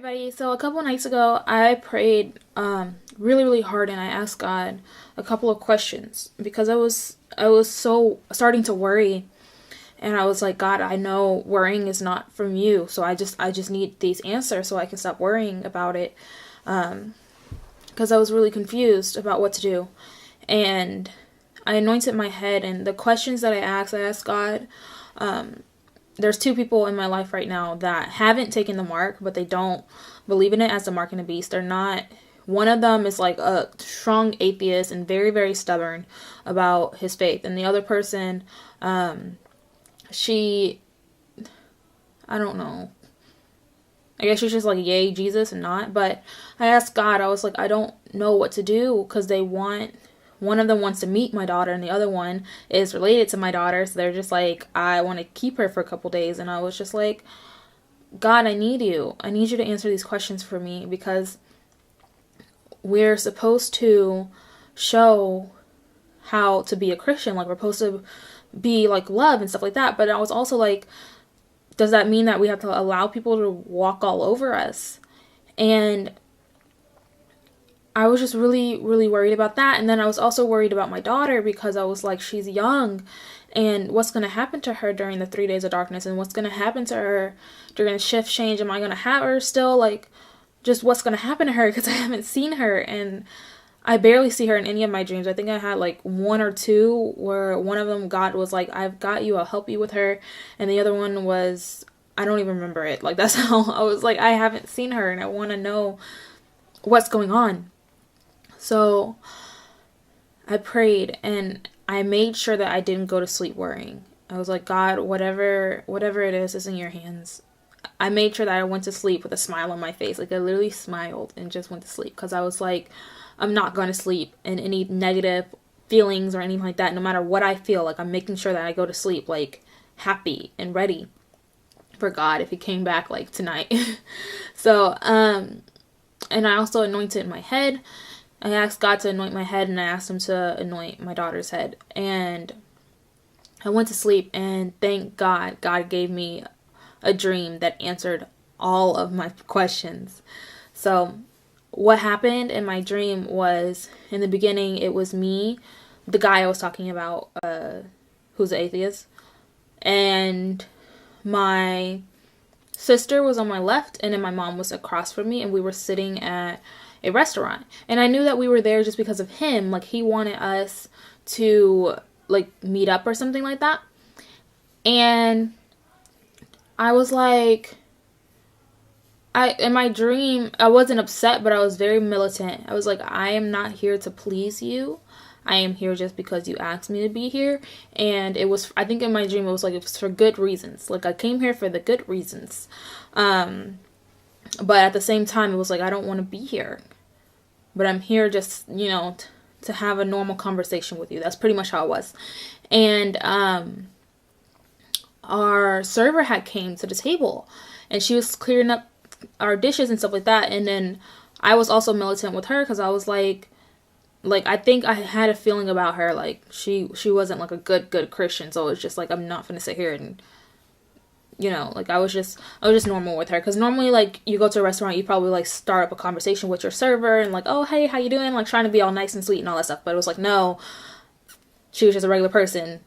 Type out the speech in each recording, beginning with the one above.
everybody. So a couple nights ago, I prayed really, really hard, and I asked God a couple of questions because I was so starting to worry, and I was like, God, I know worrying is not from you, so I just need these answers so I can stop worrying about it, because I was really confused about what to do, and I anointed my head, and the questions that I asked God. There's two people in my life right now that haven't taken the mark, but they don't believe in it as the mark and the beast. They're not. One of them is like a strong atheist and very, very stubborn about his faith. And the other person, she, I don't know. I guess she's just like, yay, Jesus, and not. But I asked God, I was like, I don't know what to do because one of them wants to meet my daughter and the other one is related to my daughter. So they're just like, I want to keep her for a couple days. And I was just like, God, I need you. I need you to answer these questions for me because we're supposed to show how to be a Christian. Like, we're supposed to be like love and stuff like that. But I was also like, does that mean that we have to allow people to walk all over us? And I was just really, really worried about that. And then I was also worried about my daughter because I was like, she's young. And what's going to happen to her during the 3 days of darkness? And what's going to happen to her during the shift change? Am I going to have her still? Like, just what's going to happen to her? Because I haven't seen her. And I barely see her in any of my dreams. I think I had like one or two where one of them, God was like, I've got you. I'll help you with her. And the other one was, I don't even remember it. Like, that's how I was like, I haven't seen her and I want to know what's going on. So I prayed and I made sure that I didn't go to sleep worrying. I was like, God, whatever it is in your hands. I made sure that I went to sleep with a smile on my face. Like, I literally smiled and just went to sleep because I was like, I'm not going to sleep in any negative feelings or anything like that. No matter what I feel, like, I'm making sure that I go to sleep like happy and ready for God if he came back like tonight. So, and I also anointed my head. I asked God to anoint my head and I asked him to anoint my daughter's head. And I went to sleep and thank God, God gave me a dream that answered all of my questions. So what happened in my dream was, in the beginning, it was me, the guy I was talking about, who's an atheist, and my sister was on my left and then my mom was across from me, and we were sitting at a restaurant. And I knew that we were there just because of him. Like, he wanted us to like meet up or something like that. And I was like, in my dream, I wasn't upset, but I was very militant. I was like, I am not here to please you. I am here just because you asked me to be here. And it was, I think in my dream, it was for good reasons. Like, I came here for the good reasons. But at the same time, it was like, I don't want to be here. But I'm here just, to have a normal conversation with you. That's pretty much how it was. And our server had came to the table. And she was clearing up our dishes and stuff like that. And then I was also militant with her because I was like, I think I had a feeling about her. Like, she wasn't like a good Christian. So it's just like, I'm not going to sit here and I was just normal with her. Because normally, like, you go to a restaurant, you probably, like, start up a conversation with your server and, like, oh, hey, how you doing? Like, trying to be all nice and sweet and all that stuff. But it was like, no, she was just a regular person.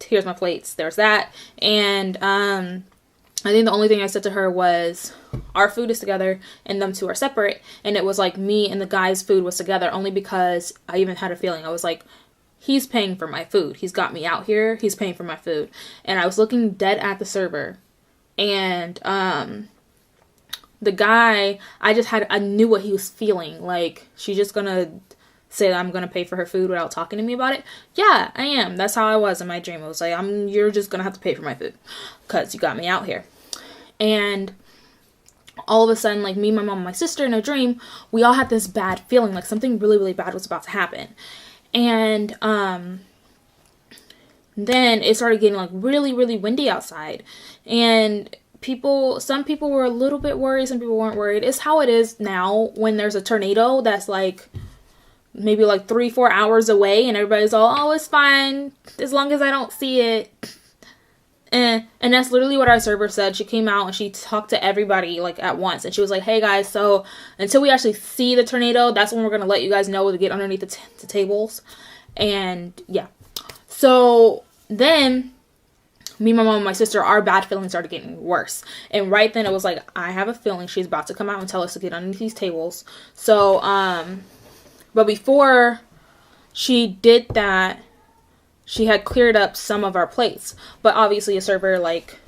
Here's my plates. There's that. And I think the only thing I said to her was, our food is together and them two are separate. And it was, like, me and the guy's food was together only because I even had a feeling. I was like, he's paying for my food. He's got me out here. He's paying for my food. And I was looking dead at the server. And the guy, I knew what he was feeling. Like, she's just gonna say that I'm gonna pay for her food without talking to me about it. Yeah, I am. That's how I was in my dream. It was like, you're just gonna have to pay for my food because you got me out here. And all of a sudden, like, me, my mom, and my sister in a dream, we all had this bad feeling, like something really, really bad was about to happen. And then it started getting like really, really windy outside, and some people were a little bit worried, some people weren't worried. It's how it is now when there's a tornado that's like maybe like 3-4 hours away and everybody's all, oh, it's fine as long as I don't see it. And that's literally what our server said. She came out and she talked to everybody like at once, and she was like, "Hey guys, so until we actually see the tornado, that's when we're gonna let you guys know to get underneath the tables." And yeah, so then me, my mom, and my sister, our bad feelings started getting worse. And right then it was like, I have a feeling she's about to come out and tell us to get underneath these tables. So but before she did that, she had cleared up some of our plates. But obviously a server, like,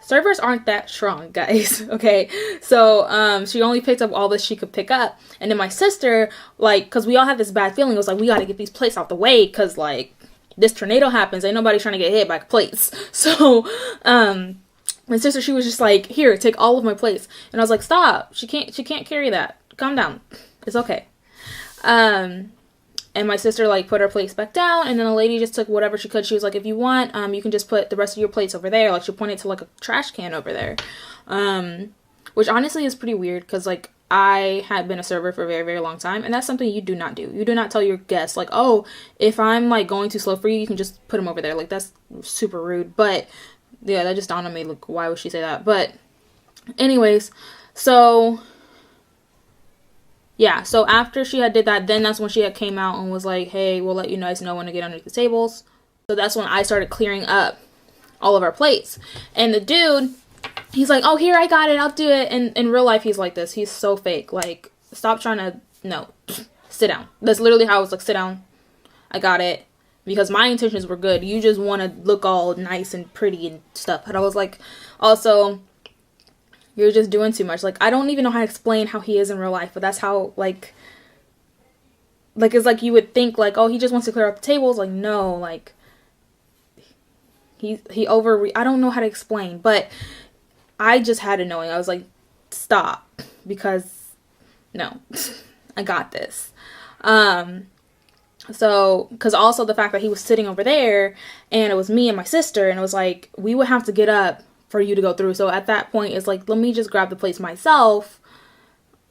servers aren't that strong, guys. Okay, so she only picked up all that she could pick up. And then my sister, like, because we all had this bad feeling, it was like, we got to get these plates out the way, because like this tornado happens, ain't nobody trying to get hit by plates. So my sister, she was just like, here, take all of my plates. And I was like, stop, she can't carry that, calm down, it's okay. And my sister, like, put her plates back down, and then the lady just took whatever she could. She was like, if you want, you can just put the rest of your plates over there. Like, she pointed to, like, a trash can over there. Which honestly is pretty weird, because, like, I had been a server for a very, very long time, and that's something you do not do. You do not tell your guests, like, oh, if I'm, like, going too slow for you, you can just put them over there. Like, that's super rude. But, yeah, that just dawned on me, like, why would she say that? But, anyways, so yeah, so after she had did that, then that's when she had came out and was like, hey, we'll let you guys know when to get underneath the tables. So that's when I started clearing up all of our plates. And the dude, he's like, oh, here, I got it, I'll do it. And in real life, he's like this. He's so fake. Like, stop trying to, no, sit down. That's literally how I was like, sit down, I got it. Because my intentions were good. You just want to look all nice and pretty and stuff. And I was like, also, you're just doing too much. Like, I don't even know how to explain how he is in real life, but that's how, like, it's like you would think, like, oh, he just wants to clear up the tables. Like, no, like, I don't know how to explain, but I just had it knowing. I was like, stop, because, no, I got this. So, because also the fact that he was sitting over there, and it was me and my sister, and it was like, we would have to get up for you to go through. So at that point, it's like, let me just grab the plates myself.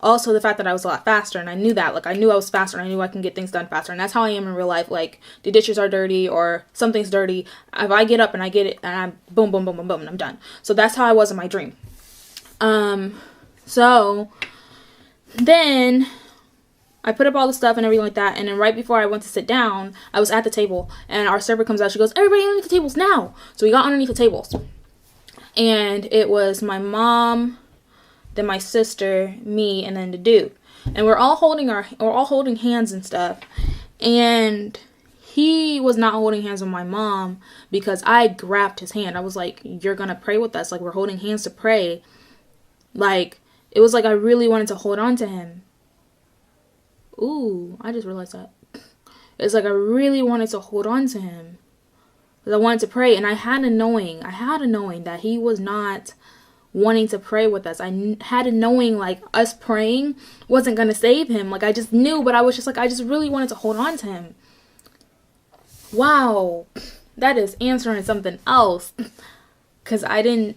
Also, the fact that I was a lot faster, and I knew that. Like, I knew I was faster, and I knew I can get things done faster. And that's how I am in real life. Like, the dishes are dirty, or something's dirty. If I get up and I get it, and I boom, boom, boom, boom, boom, and I'm done. So that's how I was in my dream. So then I put up all the stuff and everything like that. And then right before I went to sit down, I was at the table, and our server comes out. She goes, everybody underneath the tables now. So we got underneath the tables. And it was my mom, then my sister, me, and then the dude. And we're all holding hands and stuff. And he was not holding hands with my mom because I grabbed his hand. I was like, you're gonna pray with us. Like, we're holding hands to pray. Like, it was like I really wanted to hold on to him. Ooh, I just realized that. It's like I really wanted to hold on to him. Because I wanted to pray, and I had a knowing that he was not wanting to pray with us. I had a knowing, like, us praying wasn't going to save him. Like, I just knew, but I was just like, I just really wanted to hold on to him. Wow, that is answering something else. Because I didn't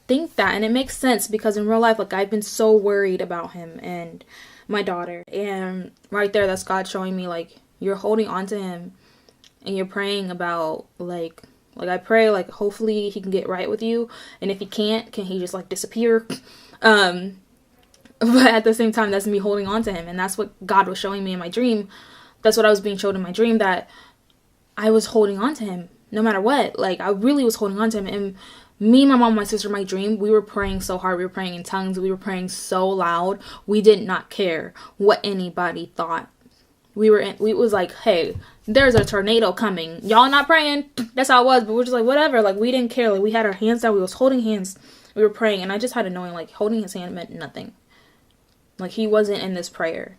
think that, and it makes sense, because in real life, like, I've been so worried about him and my daughter. And right there, that's God showing me, like, you're holding on to him. And you're praying about, like I pray, like, hopefully he can get right with you. And if he can't, can he just, like, disappear? But at the same time, that's me holding on to him. And that's what God was showing me in my dream. That's what I was being showed in my dream, that I was holding on to him no matter what. Like, I really was holding on to him. And me, my mom, my sister, my dream, we were praying so hard. We were praying in tongues. We were praying so loud. We did not care what anybody thought. We was like, hey, there's a tornado coming. Y'all not praying. That's how it was. But we're just like, whatever. Like, we didn't care. Like, we had our hands down. We was holding hands. We were praying. And I just had a knowing, like, holding his hand meant nothing. Like, he wasn't in this prayer.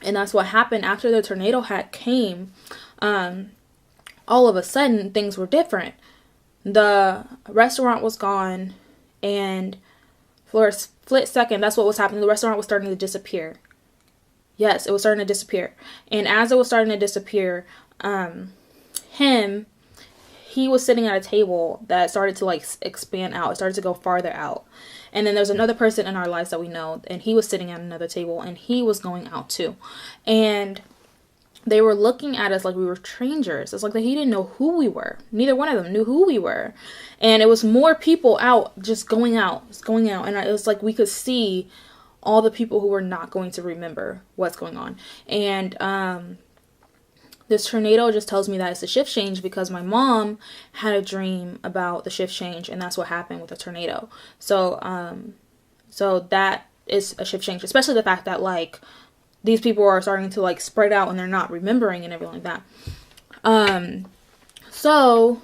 And that's what happened after the tornado had came. All of a sudden, things were different. The restaurant was gone. And for a split second, that's what was happening. The restaurant was starting to disappear. Yes, it was starting to disappear. And as it was starting to disappear, he was sitting at a table that started to, like, expand out. It started to go farther out. And then there's another person in our lives that we know, and he was sitting at another table, and he was going out too. And they were looking at us like we were strangers. It's like he didn't know who we were. Neither one of them knew who we were. And it was more people out, just going out. And it was like we could see all the people who were not going to remember what's going on. And this tornado just tells me that it's a shift change, because my mom had a dream about the shift change, and that's what happened with the tornado. So that is a shift change, especially the fact that like these people are starting to like spread out and they're not remembering and everything like that. So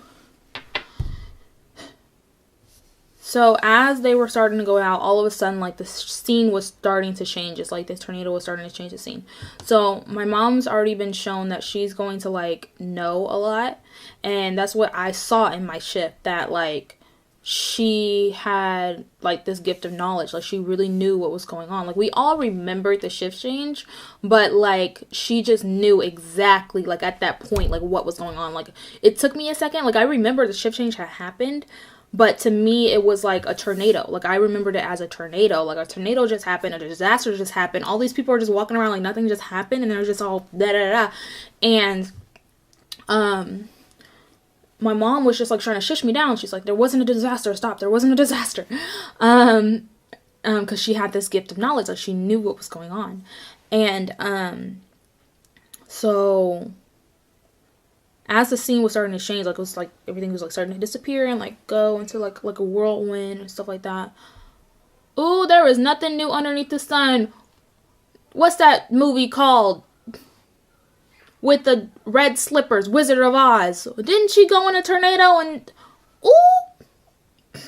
as they were starting to go out, all of a sudden, like, the scene was starting to change. It's like this tornado was starting to change the scene. So my mom's already been shown that she's going to, like, know a lot. And that's what I saw in my shift, that, like, she had, like, this gift of knowledge. Like, she really knew what was going on. Like, we all remembered the shift change, but, like, she just knew exactly, like, at that point, like, what was going on. Like, it took me a second. Like, I remember the shift change had happened, but to me, it was like a tornado. Like, I remembered it as a tornado. Like, a tornado just happened. A disaster just happened. All these people are just walking around like nothing just happened. And they're just all da-da-da. And my mom was just, like, trying to shush me down. She's like, there wasn't a disaster. Stop. There wasn't a disaster. Because she had this gift of knowledge. Like, she knew what was going on. And so as the scene was starting to change, like, it was like everything was like starting to disappear and like go into like a whirlwind and stuff like that. Ooh, there is nothing new underneath the sun. What's that movie called? With the red slippers, Wizard of Oz. Didn't she go in a tornado and ooh?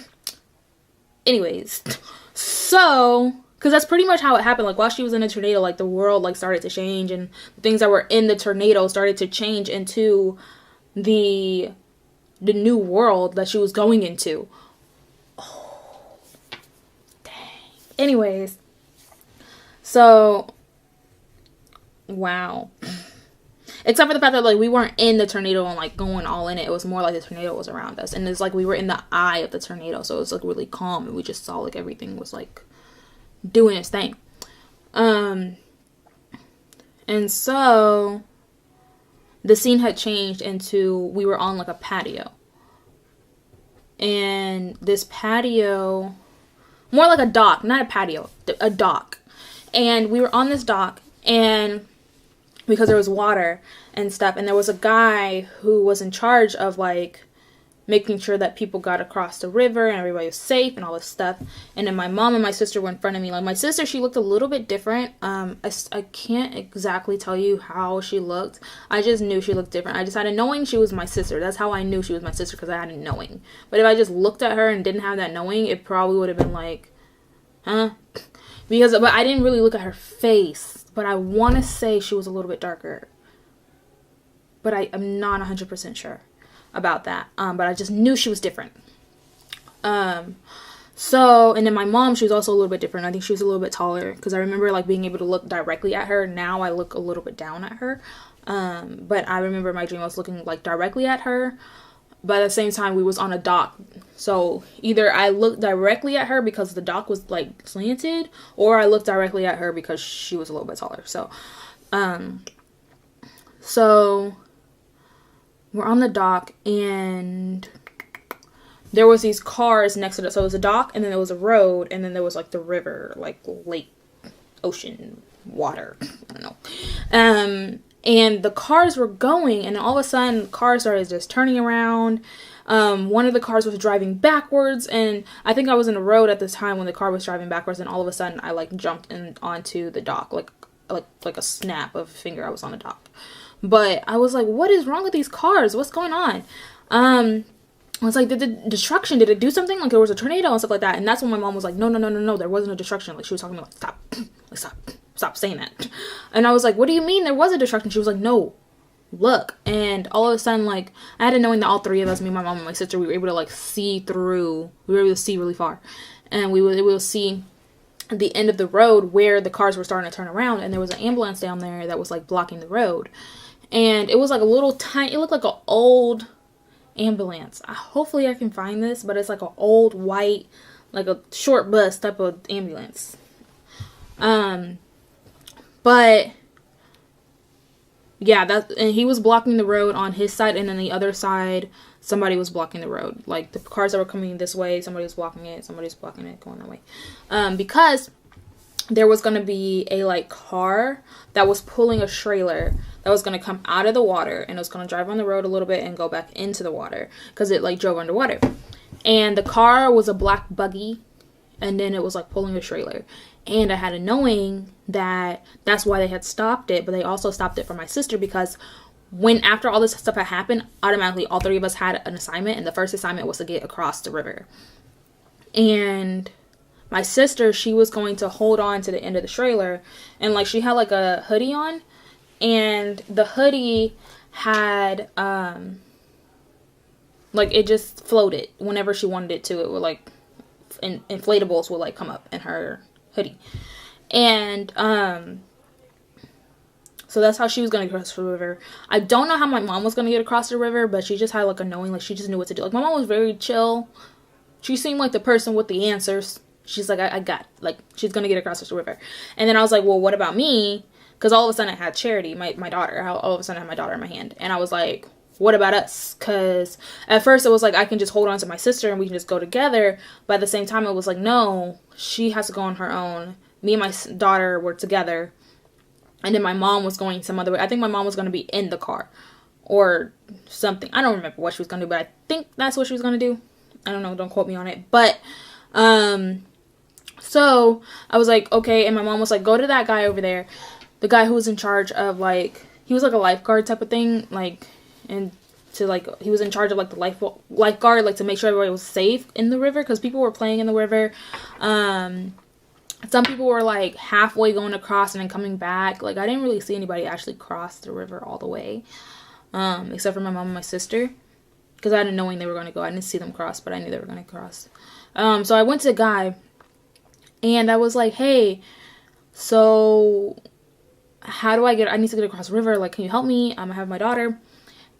Anyways, so because that's pretty much how it happened. Like, while she was in a tornado, like, the world, like, started to change, and the things that were in the tornado started to change into the new world that she was going into. Oh, dang. Anyways, so, wow. Except for the fact that, like, we weren't in the tornado and, like, going all in it. It was more like the tornado was around us. And it's like we were in the eye of the tornado. So it was, like, really calm. And we just saw, like, everything was, like, doing its thing. And so the scene had changed into, we were on like a patio. And this patio, more like a dock, not a patio, a dock. And we were on this dock, and because there was water and stuff, and there was a guy who was in charge of like making sure that people got across the river and everybody was safe and all this stuff. And then my mom and my sister were in front of me. Like, my sister, she looked a little bit different. I can't exactly tell you how she looked. I just knew she looked different. I just had a knowing she was my sister. That's how I knew she was my sister, because I had a knowing. But if I just looked at her and didn't have that knowing, it probably would have been like, huh? But I didn't really look at her face. But I want to say she was a little bit darker. But I'm not 100% sure about that. But I just knew she was different. So, and then my mom, she was also a little bit different. I think she was a little bit taller, because I remember like being able to look directly at her. Now I look a little bit down at her. But I remember my dream, I was looking like directly at her. But at the same time, we was on a dock. So either I looked directly at her because the dock was like slanted, or I looked directly at her because she was a little bit taller. So we're on the dock, and there was these cars next to it. So it was a dock, and then there was a road, and then there was like the river, like lake, ocean, water. I don't know. And the cars were going, and all of a sudden, cars started just turning around. One of the cars was driving backwards, and I think I was in the road at the time when the car was driving backwards, and all of a sudden, I like jumped onto the dock, like a snap of a finger. I was on the dock. But I was like, what is wrong with these cars? What's going on? I was like, did the destruction, did it do something? Like, there was a tornado and stuff like that. And that's when my mom was like, no, there wasn't a destruction. Like, she was talking about, like, stop saying that. And I was like, what do you mean there was a destruction? She was like, no, look. And all of a sudden, like, I had a knowing that all three of us, me, my mom, and my sister, we were able to, like, see through. We were able to see really far. And we were able to see at the end of the road where the cars were starting to turn around. And there was an ambulance down there that was, like, blocking the road. And it was, like, a little tiny, it looked like an old ambulance. Hopefully I can find this, but it's, like, an old white, like, a short bus type of ambulance. But, Yeah, and he was blocking the road on his side, and then the other side, somebody was blocking the road. Like, the cars that were coming this way, somebody was blocking it, somebody was blocking it, going that way. Because there was going to be a, like, car that was pulling a trailer that was going to come out of the water, and it was going to drive on the road a little bit and go back into the water, because it, like, drove underwater. And the car was a black buggy, and then it was, like, pulling a trailer. And I had a knowing that that's why they had stopped it, but they also stopped it for my sister, because after all this stuff had happened, automatically all three of us had an assignment, and the first assignment was to get across the river. And my sister, she was going to hold on to the end of the trailer, and, like, she had, like, a hoodie on, and the hoodie had, like, it just floated whenever she wanted it to. It would, like, inflatables would, like, come up in her hoodie. And so that's how she was going to cross the river. I don't know how my mom was going to get across the river, but she just had, like, a knowing, like, she just knew what to do. Like, my mom was very chill. She seemed like the person with the answers. She's like, I got, like, she's going to get across the river. And then I was like, well, what about me? Because all of a sudden I had Charity, my daughter. All of a sudden I had my daughter in my hand. And I was like, what about us? Because at first it was like, I can just hold on to my sister and we can just go together. But at the same time, it was like, no, she has to go on her own. Me and my daughter were together. And then my mom was going some other way. I think my mom was going to be in the car or something. I don't remember what she was going to do, but I think that's what she was going to do. I don't know. Don't quote me on it. But, so I was like, okay. And my mom was like, go to that guy over there. The guy who was in charge of, like, he was like a lifeguard type of thing. Like, and to, like, he was in charge of, like, the lifeguard, like, to make sure everybody was safe in the river. Because people were playing in the river. Some people were, like, halfway going across and then coming back. Like, I didn't really see anybody actually cross the river all the way. Except for my mom and my sister. Because I didn't know when they were going to go. I didn't see them cross, but I knew they were going to cross. So I went to the guy. And I was like, hey, so how do I need to get across the river? Like, can you help me? I have my daughter.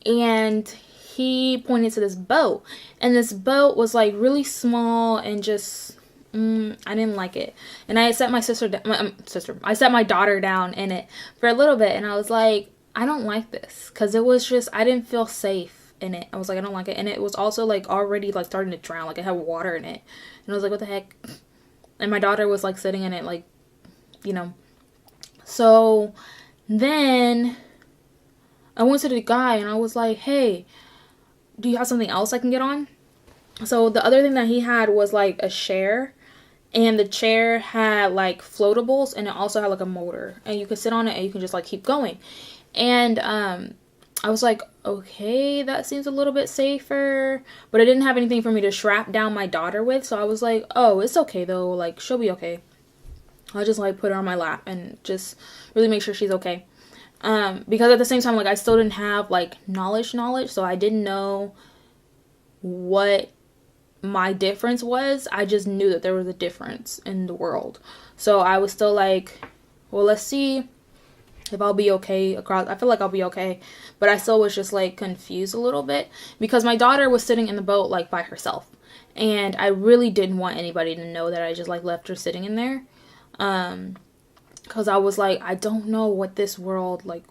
And he pointed to this boat. And this boat was, like, really small and just, I didn't like it. And I set my I set my daughter down in it for a little bit. And I was like, I don't like this. Because it was just, I didn't feel safe in it. I was like, I don't like it. And it was also, like, already, like, starting to drown. Like, it had water in it. And I was like, what the heck? And my daughter was, like, sitting in it, like, you know. So then I went to the guy and I was like, hey, do you have something else I can get on? So the other thing that he had was, like, a chair. And the chair had, like, floatables. And it also had, like, a motor. And you could sit on it and you can just, like, keep going. And I was like, okay, that seems a little bit safer. But I didn't have anything for me to strap down my daughter with. So I was like, oh, it's okay, though. Like, she'll be okay. I'll just, like, put her on my lap and just really make sure she's okay. Because at the same time, like, I still didn't have, like, knowledge. So I didn't know what my difference was. I just knew that there was a difference in the world. So I was still like, well, let's see if I'll be okay across. I feel like I'll be okay. But I still was just, like, confused a little bit. Because my daughter was sitting in the boat, like, by herself. And I really didn't want anybody to know that I just, like, left her sitting in there. Because I was like, I don't know what this world, like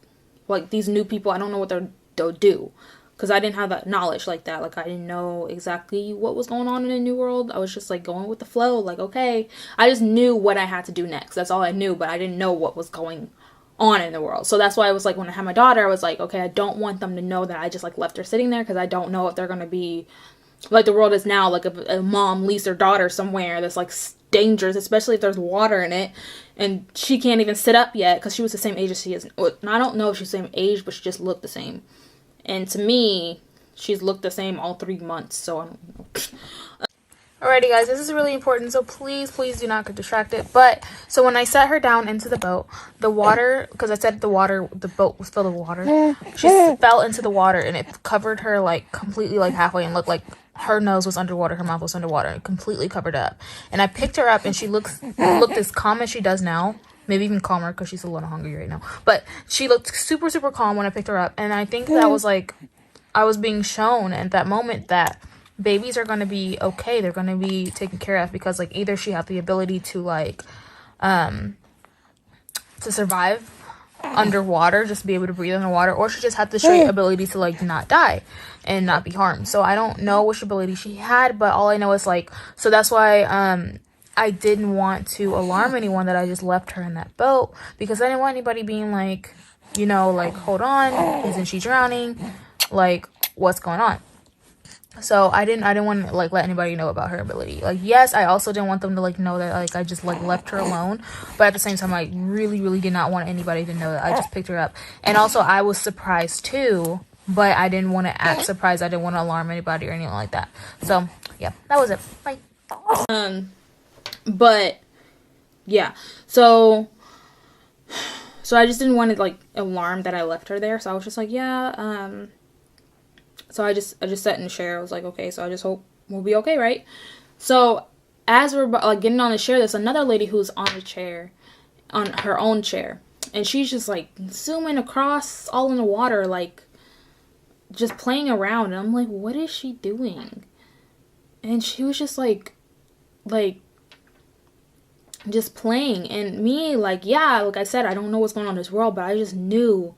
these new people, I don't know what they'll do. Because I didn't have that knowledge like that. Like, I didn't know exactly what was going on in the new world. I was just, like, going with the flow. Like, okay. I just knew what I had to do next. That's all I knew. But I didn't know what was going on in the world. So that's why I was like, when I had my daughter, I was like, okay, I don't want them to know that I just, like, left her sitting there. Because I don't know if they're going to be, like, the world is now. Like, if a mom leaves their daughter somewhere that's, like, dangerous, especially if there's water in it. And she can't even sit up yet. Because she was the same age as she is. I don't know if she's the same age, but she just looked the same. And to me, she's looked the same all 3 months, so I don't know. Alrighty, guys, this is really important, so please do not get distracted. But, so when I set her down into the boat, the water, because I said the boat was filled with water, she fell into the water, and it covered her, like, completely, like, halfway, and looked like her nose was underwater, her mouth was underwater, and completely covered up. And I picked her up, and she looked as calm as she does now. Maybe even calmer because she's a little hungry right now. But she looked super, super calm when I picked her up. And I think that was like, I was being shown at that moment that babies are going to be okay. They're going to be taken care of because, like, either she had the ability to, like, to survive underwater, just be able to breathe underwater, or she just had the straight ability to like not die and not be harmed. So I don't know which ability she had, but all I know is like, so that's why I didn't want to alarm anyone that I just left her in that boat, because I didn't want anybody being like, you know, like, hold on, isn't she drowning, like, what's going on? So I didn't want to like let anybody know about her ability. Like, yes, I also didn't want them to like know that like I just like left her alone, but at the same time I really did not want anybody to know that I just picked her up. And also I was surprised too, but I didn't want to act surprised. I didn't want to alarm anybody or anything like that. So yeah, that was it. Bye. But yeah, so I just didn't want to like alarm that I left her there. So I was just like, yeah, so I just sat in the chair. I was like, okay, so I just hope we'll be okay, right? So as we're like getting on the chair, there's another lady who's on the chair, on her own chair, and she's just like zooming across all in the water, like just playing around. And I'm like, what is she doing? And she was just like just playing. And me, like, yeah, like I said, I don't know what's going on in this world, but I just knew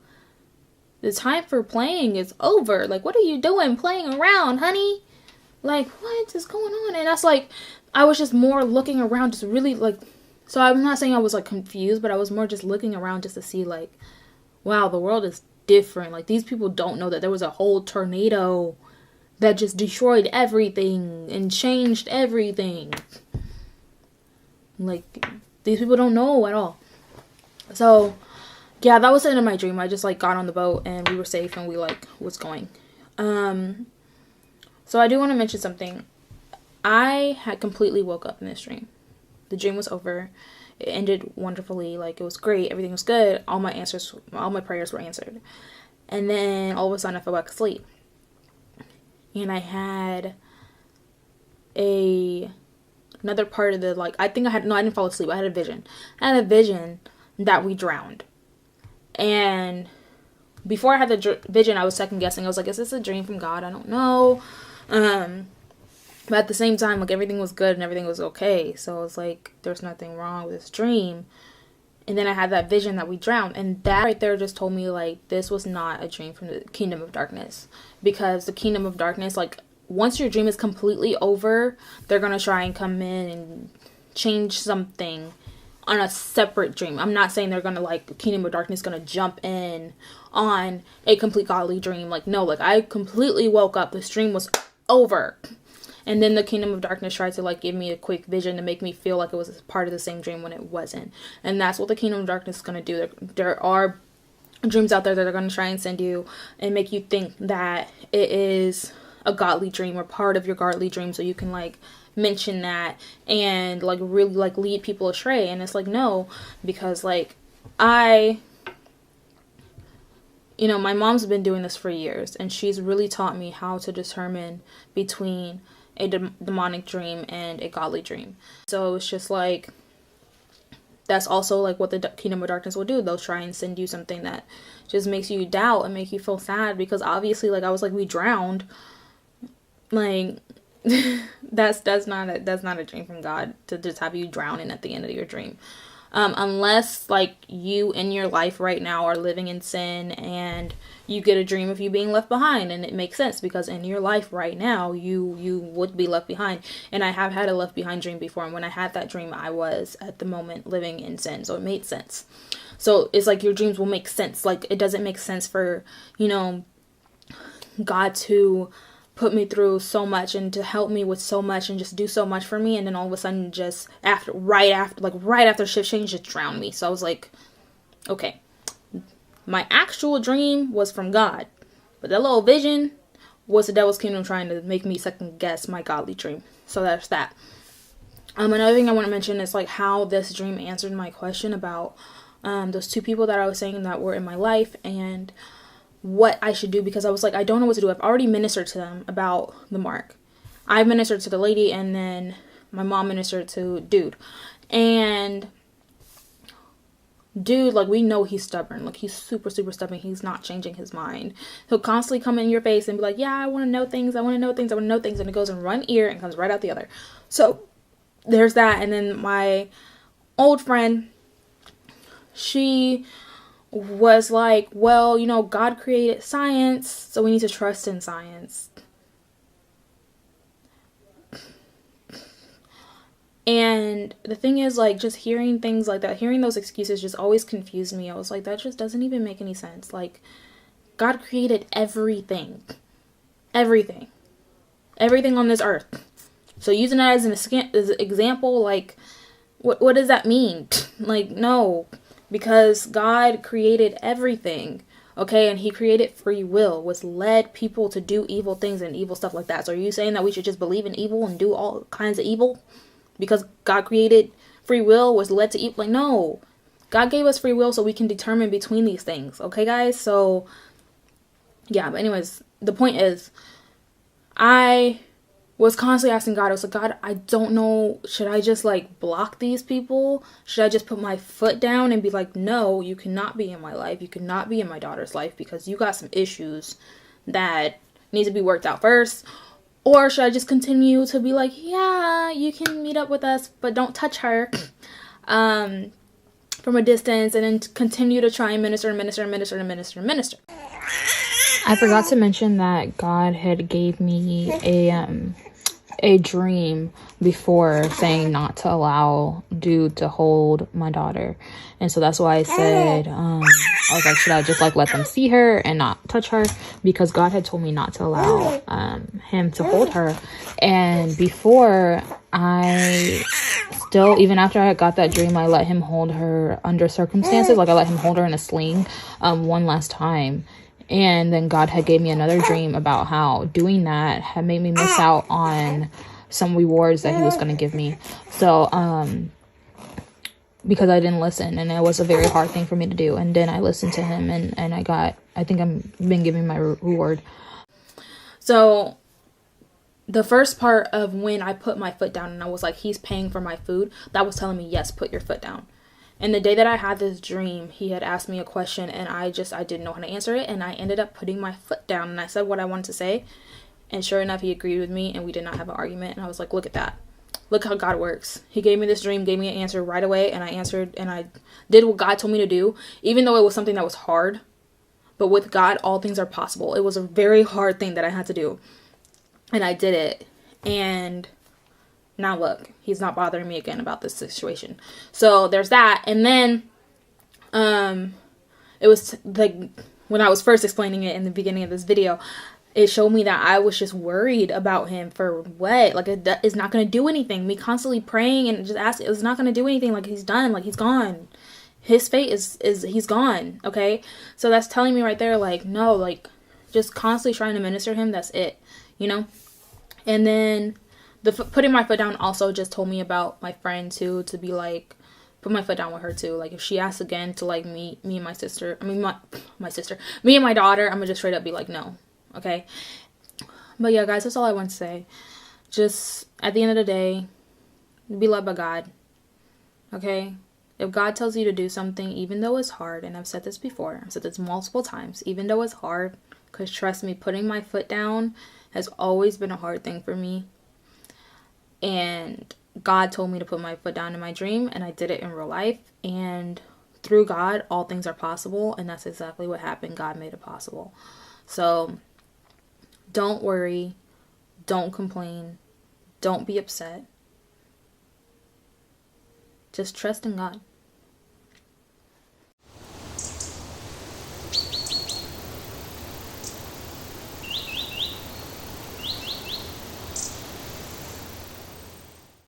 the time for playing is over. Like, what are you doing playing around, honey? Like, what is going on? And that's like, I was just more looking around, just really like, so I'm not saying I was like confused, but I was more just looking around just to see like, wow, the world is different. Like, these people don't know that there was a whole tornado that just destroyed everything and changed everything. Like, these people don't know at all. So yeah, that was the end of my dream. I just like got on the boat and we were safe and we like was going. So I do want to mention something. I had completely woke up in this dream. The dream was over. It ended wonderfully. Like, it was great. Everything was good. All my prayers were answered. And then all of a sudden I fell back asleep. And I had another part of the, like, I didn't fall asleep. I had a vision. I had a vision that we drowned. And before I had the vision, I was second guessing. I was like, is this a dream from God? I don't know. But at the same time, like, everything was good and everything was okay. So I was like, there's nothing wrong with this dream. And then I had that vision that we drowned. And that right there just told me, like, this was not a dream from the kingdom of darkness. Because the kingdom of darkness, like, once your dream is completely over, they're going to try and come in and change something on a separate dream. I'm not saying they're gonna like kingdom of darkness gonna jump in on a complete godly dream. Like, no, like I completely woke up, this dream was over, and then the kingdom of darkness tried to like give me a quick vision to make me feel like it was part of the same dream when it wasn't. And that's what the kingdom of darkness is gonna do. There are dreams out there that are gonna try and send you and make you think that it is a godly dream or part of your godly dream, so you can like mention that and like really like lead people astray. And it's like, no, because like my mom's been doing this for years, and she's really taught me how to determine between a demonic dream and a godly dream. So it's just like, that's also like what the kingdom of darkness will do. They'll try and send you something that just makes you doubt and make you feel sad, because obviously, like, I was like, we drowned, like that's not a dream from God to just have you drowning at the end of your dream. Unless like you in your life right now are living in sin and you get a dream of you being left behind, and it makes sense because in your life right now you would be left behind. And I have had a left behind dream before, and when I had that dream I was at the moment living in sin, so it made sense. So it's like your dreams will make sense. Like, it doesn't make sense for God to put me through so much and to help me with so much and just do so much for me, and then all of a sudden just right after shift change just drown me. So I was like, okay, my actual dream was from God, but that little vision was the devil's kingdom trying to make me second guess my godly dream. So that's that. Another thing I want to mention is like how this dream answered my question about those two people that I was saying that were in my life, and what I should do, because I was like, I don't know what to do. I've already ministered to them about the mark. I ministered to the lady, and then my mom ministered to dude. And dude, like, we know he's stubborn. Like, he's super, super stubborn. He's not changing his mind. He'll constantly come in your face and be like, yeah, I want to know things. I want to know things. I want to know things. And it goes in one ear and comes right out the other. So there's that. And then my old friend, she was like, well, God created science, so we need to trust in science. And the thing is, like, just hearing things like that, hearing those excuses just always confused me. I was like, that just doesn't even make any sense. Like, God created everything. Everything. Everything on this earth. So using that as an example, like, what does that mean? Like, no. Because God created everything. Okay, and he created free will, which led people to do evil things and evil stuff like that. So are you saying that we should just believe in evil and do all kinds of evil? Because God created free will, was led to evil? Like, no. God gave us free will so we can determine between these things. Okay, guys? So, yeah, but anyways, the point is, I was constantly asking God, I was like, God, I don't know, should I just like block these people? Should I just put my foot down and be like, no, you cannot be in my life. You cannot be in my daughter's life because you got some issues that need to be worked out first. Or should I just continue to be like, yeah, you can meet up with us, but don't touch her from a distance, and then continue to try and minister. I forgot to mention that God had gave me a dream before saying not to allow dude to hold my daughter, and so that's why I said I was like, should I just like let them see her and not touch her, because God had told me not to allow him to hold her. And before, I still, even after I got that dream, I let him hold her under circumstances. Like, I let him hold her in a sling one last time. And then God had gave me another dream about how doing that had made me miss out on some rewards that he was going to give me. So, because I didn't listen, and it was a very hard thing for me to do. And then I listened to him, and I think I've been giving my reward. So the first part of when I put my foot down and I was like, he's paying for my food, that was telling me, yes, put your foot down. And the day that I had this dream, he had asked me a question, and I didn't know how to answer it, and I ended up putting my foot down, and I said what I wanted to say, and sure enough, he agreed with me, and we did not have an argument. And I was like, look at that. Look how God works. He gave me this dream, gave me an answer right away, and I answered, and I did what God told me to do, even though it was something that was hard. But with God, all things are possible. It was a very hard thing that I had to do, and I did it. And now look, he's not bothering me again about this situation. So there's that. And then it was like, when I was first explaining it in the beginning of this video, it showed me that I was just worried about him for what? Like, it's not going to do anything. Me constantly praying and just asking, it's not going to do anything. Like, he's done. Like, he's gone. His fate is he's gone. Okay? So that's telling me right there, like, no, like, just constantly trying to minister him. That's it. And then putting my foot down also just told me about my friend too, to be like, put my foot down with her too. Like, if she asks again to like me and my sister, me and my daughter, I'm gonna just straight up be like, no. Okay? But yeah, guys, that's all I want to say. Just, at the end of the day, be led by God. Okay? If God tells you to do something, even though it's hard, and I've said this before, I've said this multiple times, even though it's hard, because trust me, putting my foot down has always been a hard thing for me. And God told me to put my foot down in my dream, and I did it in real life. And through God, all things are possible, and that's exactly what happened. God made it possible. So don't worry, don't complain, don't be upset. Just trust in God.